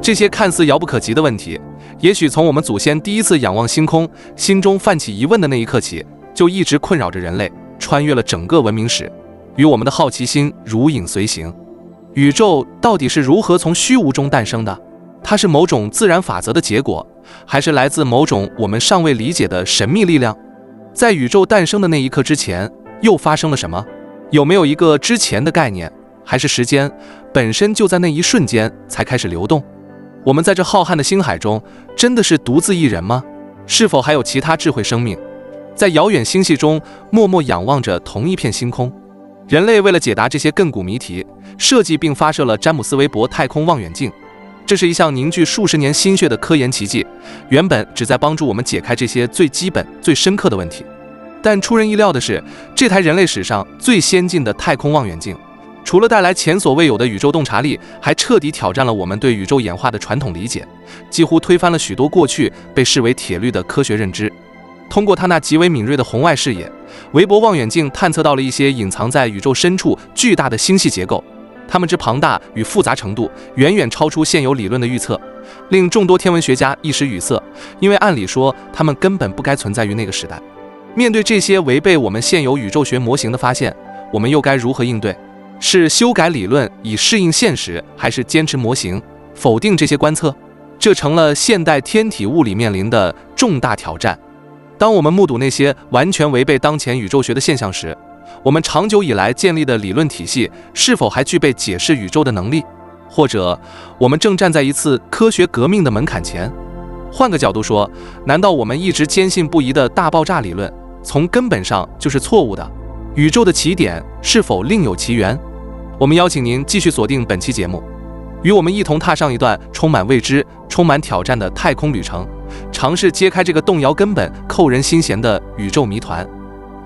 这些看似遥不可及的问题，也许从我们祖先第一次仰望星空，心中泛起疑问的那一刻起，就一直困扰着人类，穿越了整个文明史，与我们的好奇心如影随形。宇宙到底是如何从虚无中诞生的？它是某种自然法则的结果，还是来自某种我们尚未理解的神秘力量？在宇宙诞生的那一刻之前，又发生了什么？有没有一个之前的概念？还是时间本身就在那一瞬间才开始流动？我们在这浩瀚的星海中，真的是独自一人吗？是否还有其他智慧生命，在遥远星系中默默仰望着同一片星空？人类为了解答这些亘古谜题，设计并发射了詹姆斯·韦伯太空望远镜。这是一项凝聚数十年心血的科研奇迹，原本旨在帮助我们解开这些最基本、最深刻的问题。但出人意料的是，这台人类史上最先进的太空望远镜，除了带来前所未有的宇宙洞察力，还彻底挑战了我们对宇宙演化的传统理解，几乎推翻了许多过去被视为铁律的科学认知。通过它那极为敏锐的红外视野，韦伯望远镜探测到了一些隐藏在宇宙深处巨大的星系结构，它们之庞大与复杂程度远远超出现有理论的预测，令众多天文学家一时语塞，因为按理说它们根本不该存在于那个时代。面对这些违背我们现有宇宙学模型的发现，我们又该如何应对？是修改理论以适应现实，还是坚持模型，否定这些观测？这成了现代天体物理面临的重大挑战。当我们目睹那些完全违背当前宇宙学的现象时，我们长久以来建立的理论体系是否还具备解释宇宙的能力？或者我们正站在一次科学革命的门槛前？换个角度说，难道我们一直坚信不疑的大爆炸理论从根本上就是错误的？宇宙的起点是否另有其源？我们邀请您继续锁定本期节目，与我们一同踏上一段充满未知、充满挑战的太空旅程，尝试揭开这个动摇根本、扣人心弦的宇宙谜团。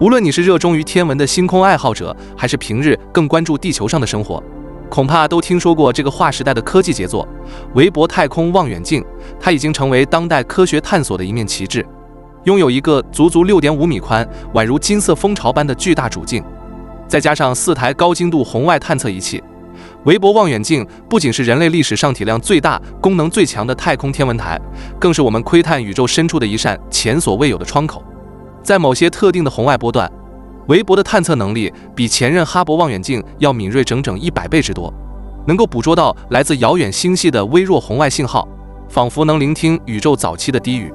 无论你是热衷于天文的星空爱好者，还是平日更关注地球上的生活，恐怕都听说过这个划时代的科技杰作——韦伯太空望远镜。它已经成为当代科学探索的一面旗帜，拥有一个足足 6.5 米宽、宛如金色蜂巢般的巨大主镜，再加上4台高精度红外探测仪器，韦伯望远镜不仅是人类历史上体量最大、功能最强的太空天文台，更是我们窥探宇宙深处的一扇前所未有的窗口。在某些特定的红外波段，韦伯的探测能力比前任哈勃望远镜要敏锐整整100倍之多，能够捕捉到来自遥远星系的微弱红外信号，仿佛能聆听宇宙早期的低语。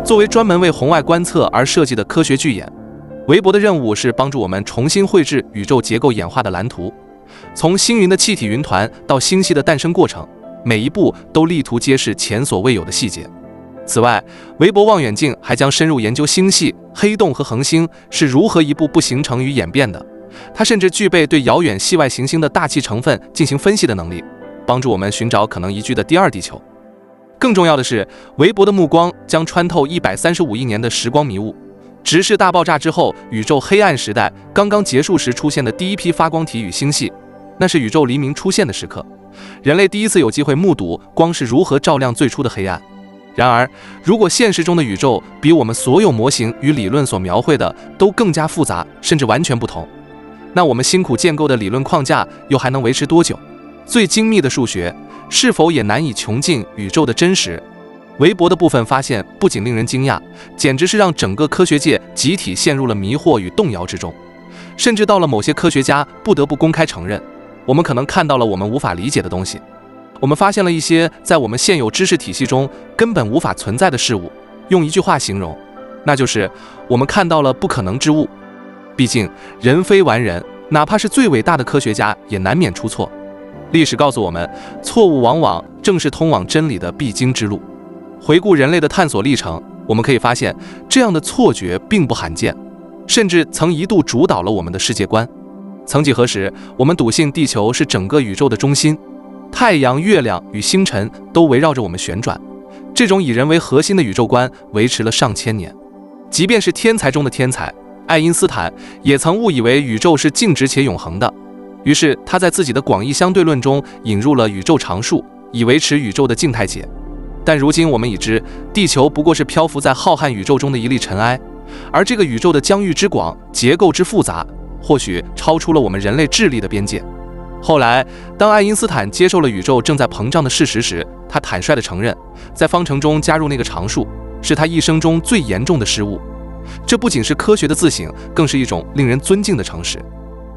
作为专门为红外观测而设计的科学巨眼，韦伯的任务是帮助我们重新绘制宇宙结构演化的蓝图，从星云的气体云团到星系的诞生过程，每一步都力图揭示前所未有的细节。此外，韦伯望远镜还将深入研究星系、黑洞和恒星是如何一步步形成与演变的。它甚至具备对遥远系外行星的大气成分进行分析的能力，帮助我们寻找可能宜居的第二地球。更重要的是，韦伯的目光将穿透135亿年的时光迷雾，直视大爆炸之后宇宙黑暗时代刚刚结束时出现的第一批发光体与星系。那是宇宙黎明出现的时刻，人类第一次有机会目睹光是如何照亮最初的黑暗。然而，如果现实中的宇宙比我们所有模型与理论所描绘的都更加复杂，甚至完全不同，那我们辛苦建构的理论框架又还能维持多久？最精密的数学是否也难以穷尽宇宙的真实？韦伯的部分发现不仅令人惊讶，简直是让整个科学界集体陷入了迷惑与动摇之中，甚至到了某些科学家不得不公开承认，我们可能看到了我们无法理解的东西。我们发现了一些在我们现有知识体系中根本无法存在的事物，用一句话形容，那就是我们看到了不可能之物。毕竟人非完人，哪怕是最伟大的科学家也难免出错。历史告诉我们，错误往往正是通往真理的必经之路。回顾人类的探索历程，我们可以发现，这样的错觉并不罕见，甚至曾一度主导了我们的世界观。曾几何时，我们笃信地球是整个宇宙的中心，太阳、月亮与星辰都围绕着我们旋转。这种以人为核心的宇宙观维持了上千年。即便是天才中的天才，爱因斯坦也曾误以为宇宙是静止且永恒的，于是他在自己的广义相对论中引入了宇宙常数，以维持宇宙的静态解。但如今我们已知，地球不过是漂浮在浩瀚宇宙中的一粒尘埃，而这个宇宙的疆域之广、结构之复杂，或许超出了我们人类智力的边界。后来，当爱因斯坦接受了宇宙正在膨胀的事实时，他坦率地承认，在方程中加入那个常数是他一生中最严重的失误。这不仅是科学的自省，更是一种令人尊敬的诚实。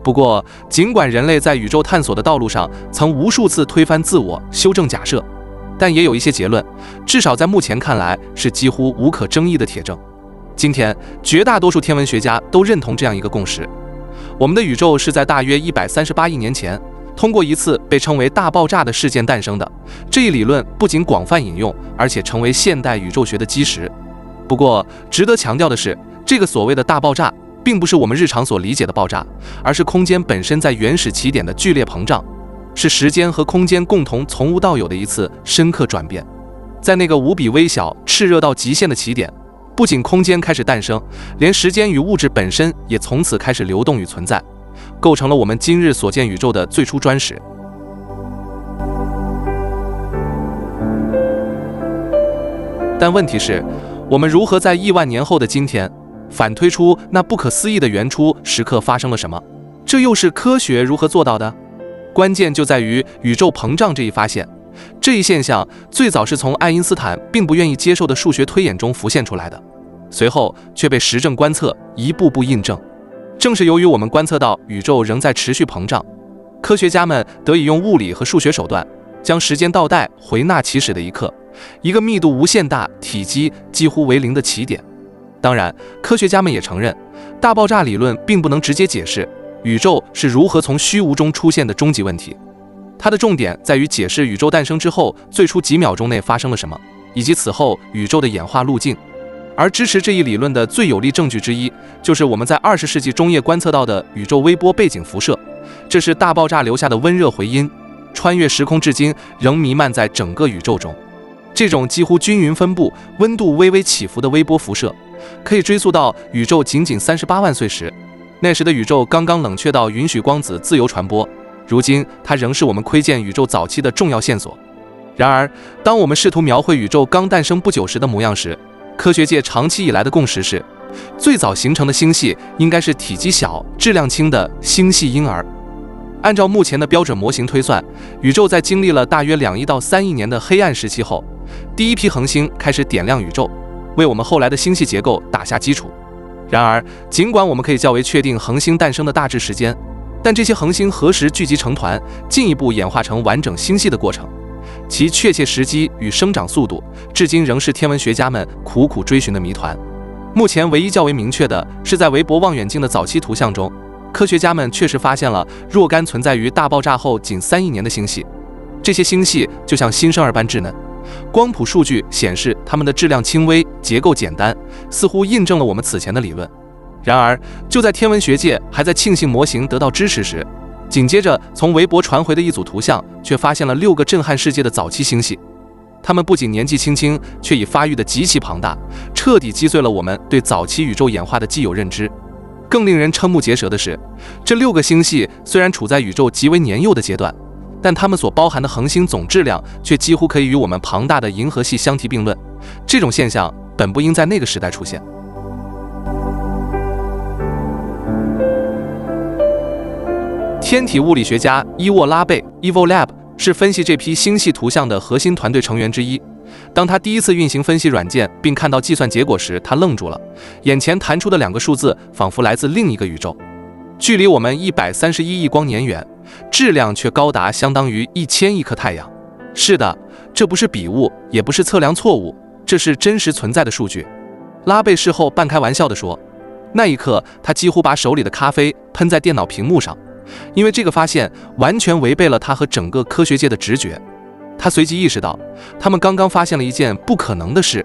不过，尽管人类在宇宙探索的道路上曾无数次推翻自我、修正假设，但也有一些结论，至少在目前看来是几乎无可争议的铁证。今天，绝大多数天文学家都认同这样一个共识：我们的宇宙是在大约138亿年前，通过一次被称为大爆炸的事件诞生的。这一理论不仅广泛引用，而且成为现代宇宙学的基石。不过，值得强调的是，这个所谓的大爆炸并不是我们日常所理解的爆炸，而是空间本身在原始起点的剧烈膨胀，是时间和空间共同从无到有的一次深刻转变。在那个无比微小、炽热到极限的起点，不仅空间开始诞生，连时间与物质本身也从此开始流动与存在，构成了我们今日所见宇宙的最初砖石。但问题是，我们如何在亿万年后的今天反推出那不可思议的原初时刻发生了什么？这又是科学如何做到的？关键就在于宇宙膨胀这一发现。这一现象最早是从爱因斯坦并不愿意接受的数学推演中浮现出来的，随后却被实证观测一步步印证。正是由于我们观测到宇宙仍在持续膨胀，科学家们得以用物理和数学手段将时间倒带回纳起始的一刻，一个密度无限大、体积几乎为零的起点。当然，科学家们也承认，大爆炸理论并不能直接解释宇宙是如何从虚无中出现的终极问题。它的重点在于解释宇宙诞生之后最初几秒钟内发生了什么，以及此后宇宙的演化路径。而支持这一理论的最有力证据之一，就是我们在20世纪中叶观测到的宇宙微波背景辐射。这是大爆炸留下的温热回音，穿越时空至今仍弥漫在整个宇宙中。这种几乎均匀分布、温度微微起伏的微波辐射，可以追溯到宇宙仅仅38万岁时，那时的宇宙刚刚冷却到允许光子自由传播。如今，它仍是我们窥见宇宙早期的重要线索。然而，当我们试图描绘宇宙刚诞生不久时的模样时，科学界长期以来的共识是，最早形成的星系应该是体积小、质量轻的星系婴儿。按照目前的标准模型推算，宇宙在经历了大约2亿到3亿年的黑暗时期后，第一批恒星开始点亮宇宙，为我们后来的星系结构打下基础。然而，尽管我们可以较为确定恒星诞生的大致时间，但这些恒星何时聚集成团，进一步演化成完整星系的过程，其确切时机与生长速度，至今仍是天文学家们苦苦追寻的谜团。目前唯一较为明确的是，在韦伯望远镜的早期图像中，科学家们确实发现了若干存在于大爆炸后仅3亿年的星系。这些星系就像新生儿般稚嫩，光谱数据显示它们的质量轻微、结构简单，似乎印证了我们此前的理论。然而，就在天文学界还在庆幸模型得到支持时，紧接着从韦伯传回的一组图像却发现了6个震撼世界的早期星系。它们不仅年纪轻轻，却已发育得极其庞大，彻底击碎了我们对早期宇宙演化的既有认知。更令人瞠目结舌的是，这6个星系虽然处在宇宙极为年幼的阶段，但它们所包含的恒星总质量却几乎可以与我们庞大的银河系相提并论。这种现象本不应在那个时代出现。天体物理学家伊沃拉贝 （Evolab） 是分析这批星系图像的核心团队成员之一。当他第一次运行分析软件并看到计算结果时，他愣住了，眼前弹出的2个数字仿佛来自另一个宇宙，距离我们131亿光年远，质量却高达相当于1000亿颗太阳。是的，这不是笔误，也不是测量错误，这是真实存在的数据。拉贝事后半开玩笑地说，那一刻他几乎把手里的咖啡喷在电脑屏幕上，因为这个发现完全违背了他和整个科学界的直觉。他随即意识到，他们刚刚发现了一件不可能的事，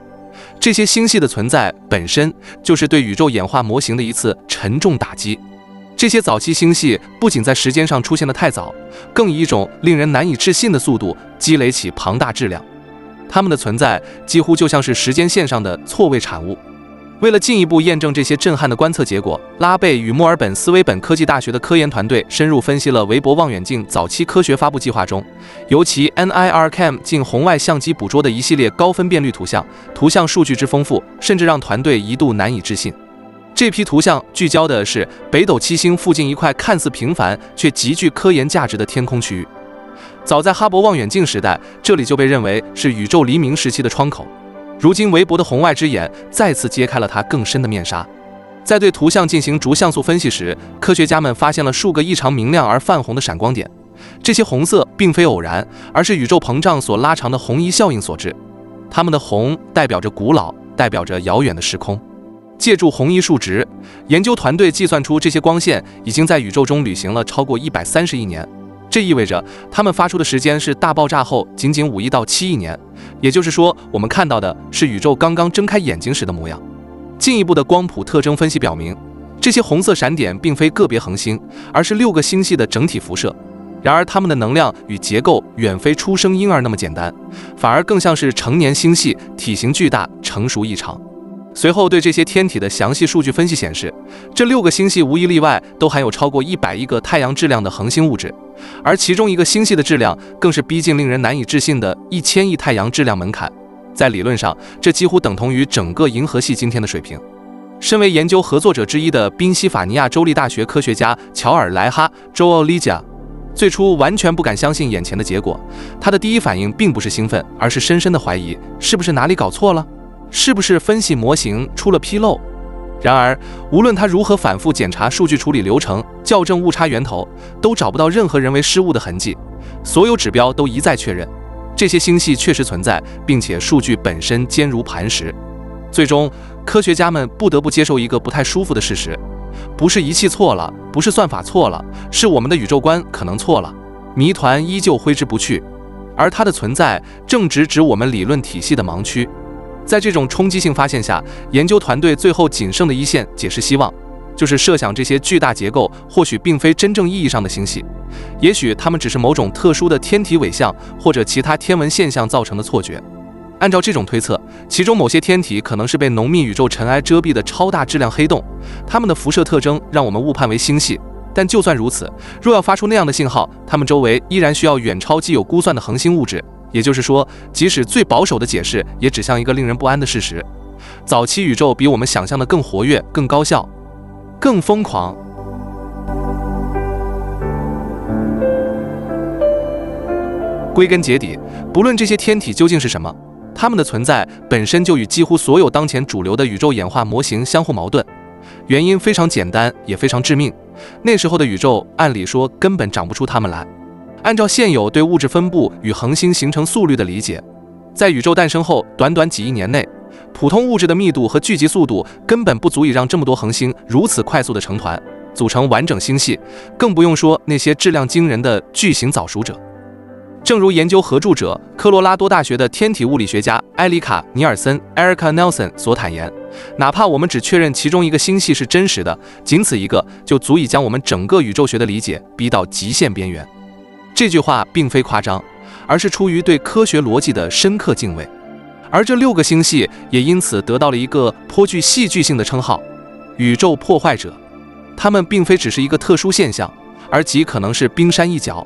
这些星系的存在本身就是对宇宙演化模型的一次沉重打击。这些早期星系不仅在时间上出现得太早，更以一种令人难以置信的速度积累起庞大质量。它们的存在几乎就像是时间线上的错位产物。为了进一步验证这些震撼的观测结果，拉贝与墨尔本斯威本科技大学的科研团队深入分析了韦伯望远镜早期科学发布计划中由其 NIRCam 近红外相机捕捉的一系列高分辨率图像，图像数据之丰富，甚至让团队一度难以置信。这批图像聚焦的是北斗七星附近一块看似平凡却极具科研价值的天空区域。早在哈勃望远镜时代，这里就被认为是宇宙黎明时期的窗口。如今韦伯的红外之眼再次揭开了它更深的面纱。在对图像进行逐像素分析时，科学家们发现了数个异常明亮而泛红的闪光点。这些红色并非偶然，而是宇宙膨胀所拉长的红移效应所致。它们的红代表着古老，代表着遥远的时空。借助红移数值，研究团队计算出这些光线已经在宇宙中旅行了超过130亿年。这意味着它们发出的时间是大爆炸后仅仅5亿到7亿年，也就是说，我们看到的是宇宙刚刚睁开眼睛时的模样。进一步的光谱特征分析表明，这些红色闪点并非个别恒星，而是6个星系的整体辐射。然而，它们的能量与结构远非出生婴儿那么简单，反而更像是成年星系，体型巨大，成熟异常。随后对这些天体的详细数据分析显示，这6个星系无一例外都含有超过100亿个太阳质量的恒星物质，而其中一个星系的质量更是逼近令人难以置信的1000亿太阳质量门槛。在理论上，这几乎等同于整个银河系今天的水平。身为研究合作者之一的宾夕法尼亚州立大学科学家乔尔·莱哈 （Joel Leja） 最初完全不敢相信眼前的结果。他的第一反应并不是兴奋，而是深深的怀疑，是不是哪里搞错了？是不是分析模型出了纰漏？然而，无论他如何反复检查数据处理流程，校正误差源头，都找不到任何人为失误的痕迹。所有指标都一再确认，这些星系确实存在，并且数据本身坚如磐石。最终，科学家们不得不接受一个不太舒服的事实：不是仪器错了，不是算法错了，是我们的宇宙观可能错了。谜团依旧挥之不去，而它的存在正直指我们理论体系的盲区。在这种冲击性发现下，研究团队最后仅剩的一线解释希望，就是设想这些巨大结构或许并非真正意义上的星系，也许它们只是某种特殊的天体伪象或者其他天文现象造成的错觉。按照这种推测，其中某些天体可能是被浓密宇宙尘埃遮蔽的超大质量黑洞，它们的辐射特征让我们误判为星系。但就算如此，若要发出那样的信号，它们周围依然需要远超既有估算的恒星物质。也就是说，即使最保守的解释也指向一个令人不安的事实：早期宇宙比我们想象的更活跃、更高效、更疯狂。归根结底，不论这些天体究竟是什么，它们的存在本身就与几乎所有当前主流的宇宙演化模型相互矛盾。原因非常简单，也非常致命。那时候的宇宙，按理说根本长不出它们来。按照现有对物质分布与恒星形成速率的理解，在宇宙诞生后短短几亿年内，普通物质的密度和聚集速度根本不足以让这么多恒星如此快速地成团，组成完整星系，更不用说那些质量惊人的巨型早熟者。正如研究合著者科罗拉多大学的天体物理学家埃里卡·尼尔森 （Erica Nelson） 所坦言，哪怕我们只确认其中一个星系是真实的，仅此一个就足以将我们整个宇宙学的理解逼到极限边缘。这句话并非夸张，而是出于对科学逻辑的深刻敬畏。而这6个星系也因此得到了一个颇具戏剧性的称号——宇宙破坏者。它们并非只是一个特殊现象，而极可能是冰山一角，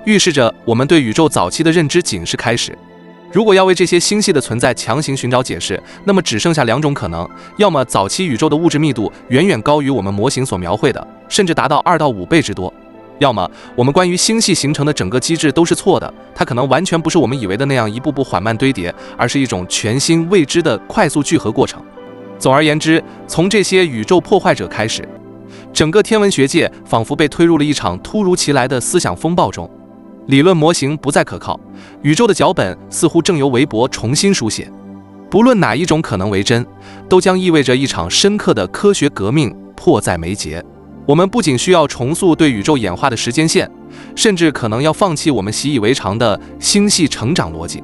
预示着我们对宇宙早期的认知仅是开始。如果要为这些星系的存在强行寻找解释，那么只剩下2种可能：要么早期宇宙的物质密度远远高于我们模型所描绘的，甚至达到2到5倍之多；要么我们关于星系形成的整个机制都是错的，它可能完全不是我们以为的那样一步步缓慢堆叠，而是一种全新未知的快速聚合过程。总而言之，从这些宇宙破坏者开始，整个天文学界仿佛被推入了一场突如其来的思想风暴中。理论模型不再可靠，宇宙的脚本似乎正由韦伯重新书写。不论哪一种可能为真，都将意味着一场深刻的科学革命迫在眉睫。我们不仅需要重塑对宇宙演化的时间线，甚至可能要放弃我们习以为常的星系成长逻辑。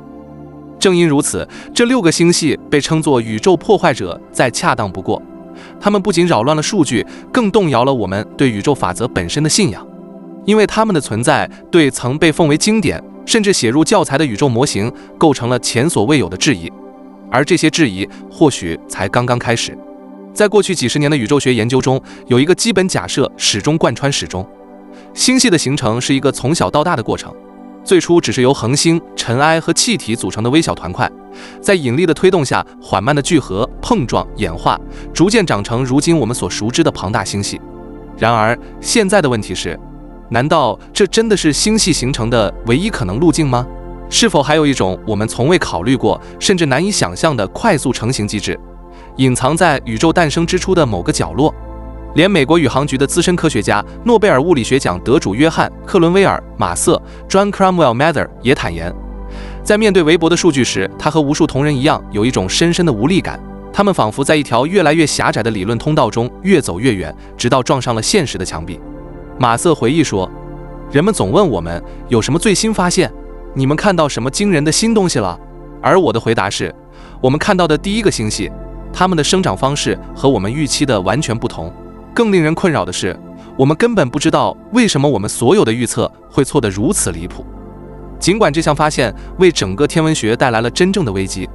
正因如此，这6个星系被称作宇宙破坏者再恰当不过。它们不仅扰乱了数据，更动摇了我们对宇宙法则本身的信仰。因为它们的存在对曾被奉为经典甚至写入教材的宇宙模型构成了前所未有的质疑，而这些质疑或许才刚刚开始。在过去几十年的宇宙学研究中，有一个基本假设始终贯穿始终：星系的形成是一个从小到大的过程。最初只是由恒星、尘埃和气体组成的微小团块，在引力的推动下，缓慢的聚合、碰撞、演化，逐渐长成如今我们所熟知的庞大星系。然而，现在的问题是，难道这真的是星系形成的唯一可能路径吗？是否还有一种我们从未考虑过，甚至难以想象的快速成型机制，隐藏在宇宙诞生之初的某个角落？连美国宇航局的资深科学家、诺贝尔物理学奖得主约翰·克伦威尔、马瑟 （John Cromwell Mather） 也坦言，在面对韦伯的数据时，他和无数同仁一样，有一种深深的无力感。他们仿佛在一条越来越狭窄的理论通道中越走越远，直到撞上了现实的墙壁。马瑟回忆说：“人们总问我们有什么最新发现，你们看到什么惊人的新东西了？”而我的回答是：我们看到的第一个星系，它们的生长方式和我们预期的完全不同。更令人困扰的是，我们根本不知道为什么我们所有的预测会错得如此离谱。尽管这项发现为整个天文学带来了真正的危机，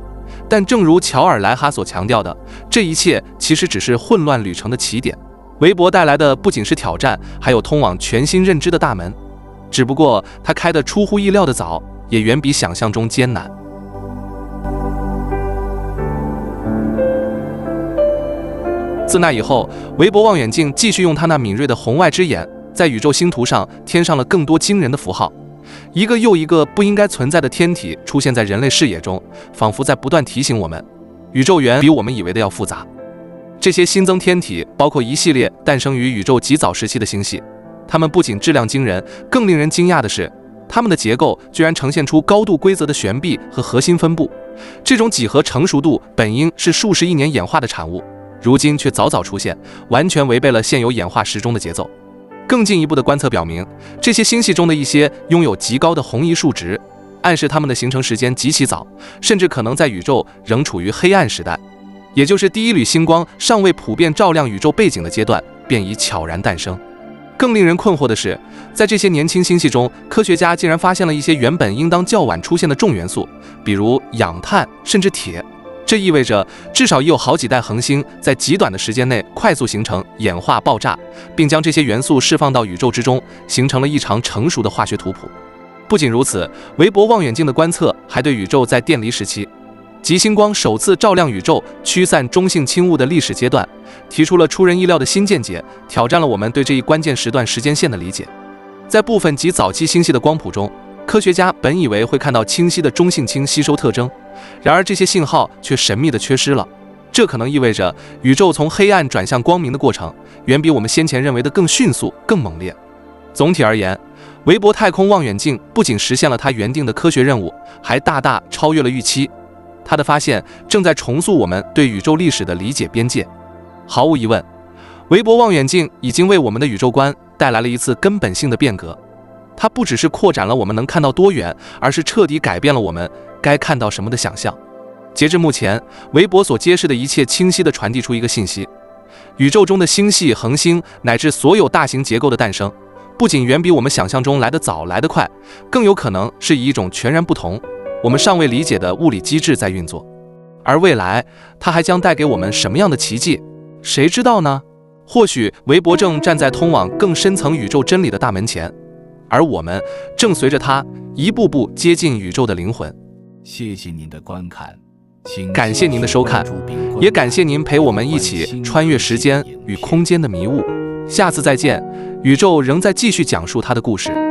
但正如乔尔·莱哈所强调的，这一切其实只是混乱旅程的起点。韦伯带来的不仅是挑战，还有通往全新认知的大门。只不过他开得出乎意料的早，也远比想象中艰难。自那以后，韦伯望远镜继续用它那敏锐的红外之眼，在宇宙星图上添上了更多惊人的符号。一个又一个不应该存在的天体出现在人类视野中，仿佛在不断提醒我们，宇宙远比我们以为的要复杂。这些新增天体包括一系列诞生于宇宙极早时期的星系，它们不仅质量惊人，更令人惊讶的是，它们的结构居然呈现出高度规则的旋臂和核心分布。这种几何成熟度本应是数十亿年演化的产物，如今却早早出现，完全违背了现有演化时钟的节奏。更进一步的观测表明，这些星系中的一些拥有极高的红移数值，暗示它们的形成时间极其早，甚至可能在宇宙仍处于黑暗时代，也就是第一缕星光尚未普遍照亮宇宙背景的阶段，便已悄然诞生。更令人困惑的是，在这些年轻星系中，科学家竟然发现了一些原本应当较晚出现的重元素，比如氧、碳，甚至铁。这意味着至少已有好几代恒星在极短的时间内快速形成、演化、爆炸，并将这些元素释放到宇宙之中，形成了异常成熟的化学图谱。不仅如此，韦伯望远镜的观测还对宇宙在电离时期，即星光首次照亮宇宙、驱散中性轻物的历史阶段，提出了出人意料的新见解，挑战了我们对这一关键时段时间线的理解。在部分极早期星系的光谱中，科学家本以为会看到清晰的中性氢吸收特征，然而这些信号却神秘地缺失了。这可能意味着宇宙从黑暗转向光明的过程，远比我们先前认为的更迅速、更猛烈。总体而言，韦伯太空望远镜不仅实现了它原定的科学任务，还大大超越了预期。它的发现正在重塑我们对宇宙历史的理解边界。毫无疑问，韦伯望远镜已经为我们的宇宙观带来了一次根本性的变革。它不只是扩展了我们能看到多远，而是彻底改变了我们该看到什么的想象。截至目前，韦伯所揭示的一切清晰地传递出一个信息：宇宙中的星系、恒星乃至所有大型结构的诞生，不仅远比我们想象中来得早、来得快，更有可能是以一种全然不同、我们尚未理解的物理机制在运作。而未来，它还将带给我们什么样的奇迹？谁知道呢？或许韦伯正站在通往更深层宇宙真理的大门前，而我们正随着它一步步接近宇宙的灵魂。谢谢您的观看，感谢您的收看，也感谢您陪我们一起穿越时间与空间的迷雾。下次再见，宇宙仍在继续讲述它的故事。